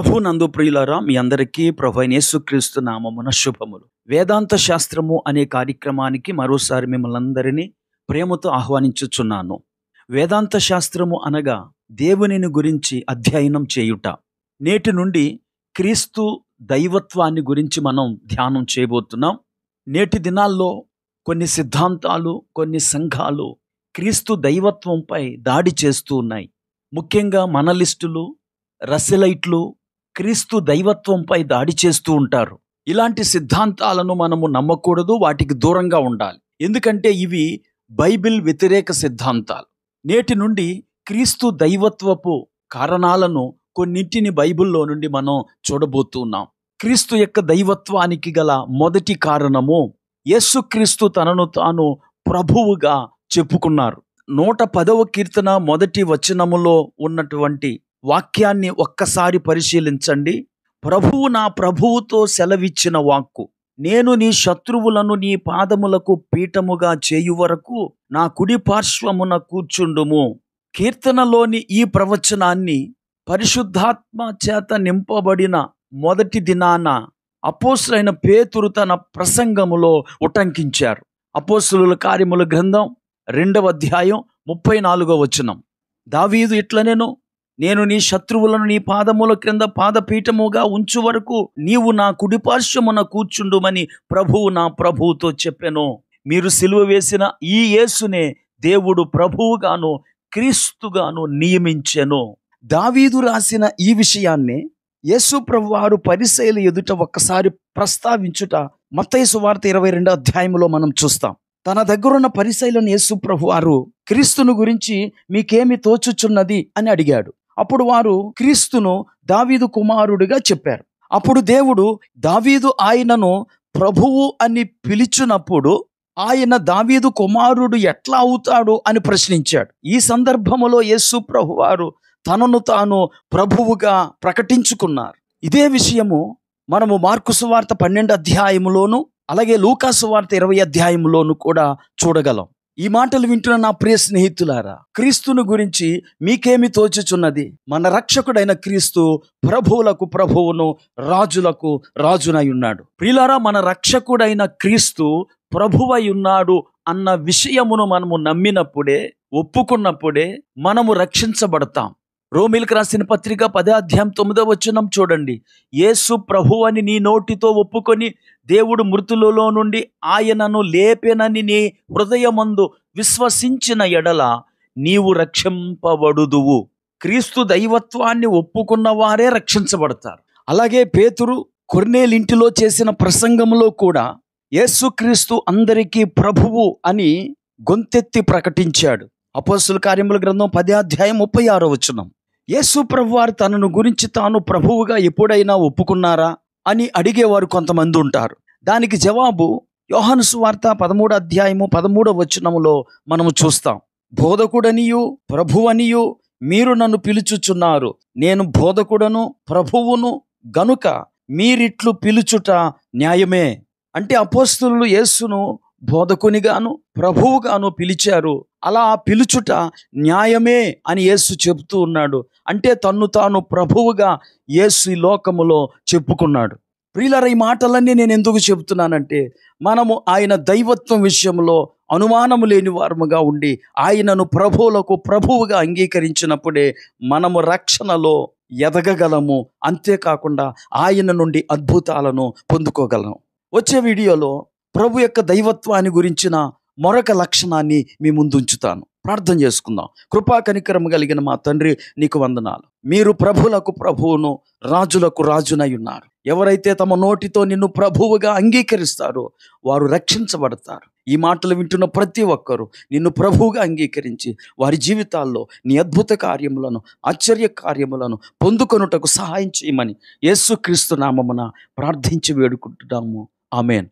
ప్రభునందు ప్రియులారా, మీ అందరికీ ప్రభువైన యేసుక్రీస్తు నామమున శుభములు. వేదాంత శాస్త్రము అనే కార్యక్రమానికి మరోసారి మిమ్మల్ని అందరినీ ప్రేమతో ఆహ్వానించుచున్నాను. వేదాంత శాస్త్రము అనగా దేవునిని గురించి అధ్యయనం చేయుట. నేటి నుండి క్రీస్తు దైవత్వాన్ని గురించి మనం ధ్యానం చేయబోతున్నాం. నేటి దినాల్లో కొన్ని సిద్ధాంతాలు, కొన్ని సంఘాలు క్రీస్తు దైవత్వంపై దాడి చేస్తూ ఉన్నాయి. ముఖ్యంగా మనలిస్టులు, రసెలైట్లు క్రీస్తు దైవత్వంపై దాడి చేస్తూ ఉంటారు. ఇలాంటి సిద్ధాంతాలను మనము నమ్మకూడదు, వాటికి దూరంగా ఉండాలి. ఎందుకంటే ఇవి బైబిల్ వ్యతిరేక సిద్ధాంతాలు. నేటి నుండి క్రీస్తు దైవత్వపు కారణాలను కొన్నింటిని బైబిల్లో నుండి మనం చూడబోతున్నాం. క్రీస్తు యొక్క దైవత్వానికి గల మొదటి కారణము, యేసుక్రీస్తు తనను తాను ప్రభువుగా చెప్పుకున్నారు. 110వ కీర్తన మొదటి వచనములో ఉన్నటువంటి వాక్యాన్ని ఒక్కసారి పరిశీలించండి. ప్రభువు నా ప్రభువుతో సెలవిచ్చిన వాక్కు, నేను నీ శత్రువులను నీ పాదములకు పీఠముగా చేయు వరకు నా కుడి పార్శ్వమున కూర్చుండుము. కీర్తనలోని ఈ ప్రవచనాన్ని పరిశుద్ధాత్మ చేత నింపబడిన మొదటి దినాన అపోస్తులైన పేతురు తన ప్రసంగములో ఉటంకించారు. అపోస్తుల కార్యముల గ్రంథం 2వ అధ్యాయం 34వ వచనం. దావీదు ఇట్లనెను, నేను నీ శత్రువులను నీ పాదముల క్రింద పాదపీఠముగా ఉంచు వరకు నీవు నా కుడిపార్శ్వమున కూర్చుండుమని ప్రభువు నా ప్రభువుతో చెప్పెను. మీరు సిలువ వేసిన ఈ యేసునే దేవుడు ప్రభువుగాను క్రీస్తుగాను నియమించెను. దావీదు రాసిన ఈ విషయాన్ని యేసు ప్రభువారు పరిసయ్యుల ఎదుట ఒక్కసారి ప్రస్తావించుట మత్తయి సువార్త 22వ అధ్యాయంలో మనం చూస్తాం. తన దగ్గరున్న పరిసయ్యులను యేసు ప్రభువారు క్రీస్తును గురించి మీకేమి తోచుచున్నది అని అడిగాడు. అప్పుడు వారు క్రీస్తును దావీదు కుమారుడిగా చెప్పారు. అప్పుడు దేవుడు దావీదు ఆయనను ప్రభువు అని పిలిచినప్పుడు ఆయన దావీదు కుమారుడు ఎట్లా అవుతాడు అని ప్రశ్నించాడు. ఈ సందర్భములో యేసు ప్రభువారు తనను తాను ప్రభువుగా ప్రకటించుకున్నారు. ఇదే విషయము మనము మార్కు సువార్త 12వ అధ్యాయములోను, అలాగే లూకా సువార్త 20వ అధ్యాయములోను కూడా చూడగలం. ఈ మాటలు వింటున్న నా ప్రియ స్నేహితులారా, క్రీస్తును గురించి మీకేమి తోచుచున్నది? మన రక్షకుడైన క్రీస్తు ప్రభువులకు ప్రభువును, రాజులకు రాజునై ఉన్నాడు. ప్రియులారా, మన రక్షకుడైన క్రీస్తు ప్రభువై ఉన్నాడు అన్న విషయమును మనము నమ్మినప్పుడే, ఒప్పుకున్నప్పుడే మనము రక్షించబడతాం. రోమీలకు రాసిన పత్రిక 10వ అధ్యాయం 9వ వచనం చూడండి. యేసు ప్రభువు అని నీ నోటితో ఒప్పుకొని దేవుడు మృతులలో నుండి ఆయనను లేపెనని నీ హృదయమందు విశ్వసించిన ఎడల నీవు రక్షింపబడుదువు. క్రీస్తు దైవత్వాన్ని ఒప్పుకున్న వారే రక్షించబడతారు. అలాగే పేతురు కొర్నేలింటిలో చేసిన ప్రసంగంలో కూడా యేసుక్రీస్తు అందరికీ ప్రభువు అని గొంతెత్తి ప్రకటించాడు. అపోస్తుల కార్యముల గ్రంథం 10వ అధ్యాయం 36వ వచనం. యేసు ప్రభువారు తనను గురించి తాను ప్రభువుగా ఎప్పుడైనా ఒప్పుకున్నారా అని అడిగేవారు కొంతమంది ఉంటారు. దానికి జవాబు యోహాను సువార్త 13వ అధ్యాయము 13వ వచనములో మనము చూస్తాం. బోధకుడనియు ప్రభువనియు మీరు నన్ను పిలుచుచున్నారు, నేను బోధకుడను ప్రభువును గనుక మీరిట్లు పిలుచుట న్యాయమే. అంటే అపోస్తలులు యేసును బోధకునిగాను ప్రభువుగాను పిలిచారు. అలా పిలుచుట న్యాయమే అని యేసు చెబుతూ ఉన్నాడు. అంటే తన్ను తాను ప్రభువుగా యేసు ఈ లోకములో చెప్పుకున్నాడు. ప్రియులారా, ఈ మాటలన్నీ నేను ఎందుకు చెబుతున్నానంటే, మనము ఆయన దైవత్వం విషయంలో అనుమానము లేని వారముగా ఉండి ఆయనను ప్రభువులకు ప్రభువుగా అంగీకరించినప్పుడే మనము రక్షణలో ఎదగగలము. అంతేకాకుండా ఆయన నుండి అద్భుతాలను పొందుకోగలము. వచ్చే వీడియోలో ప్రభు యొక్క దైవత్వాన్ని గురించిన మరొక లక్షణాన్ని మీ ముందు ఉంచుతాను. ప్రార్థన చేసుకుందాం. కృపా కనికరము కలిగిన మా తండ్రి, నీకు వందనాలు. మీరు ప్రభువులకు ప్రభువును, రాజులకు రాజునై ఉన్నారు. ఎవరైతే తమ నోటితో నిన్ను ప్రభువుగా అంగీకరిస్తారో వారు రక్షించబడతారు. ఈ మాటలు వింటున్న ప్రతి ఒక్కరూ నిన్ను ప్రభువుగా అంగీకరించి వారి జీవితాల్లో నీ అద్భుత కార్యములను, ఆశ్చర్య కార్యములను పొందుకొనుటకు సహాయం చేయమని యేసుక్రీస్తు నామమున ప్రార్థించి వేడుకుంటున్నాము. ఆమేన్.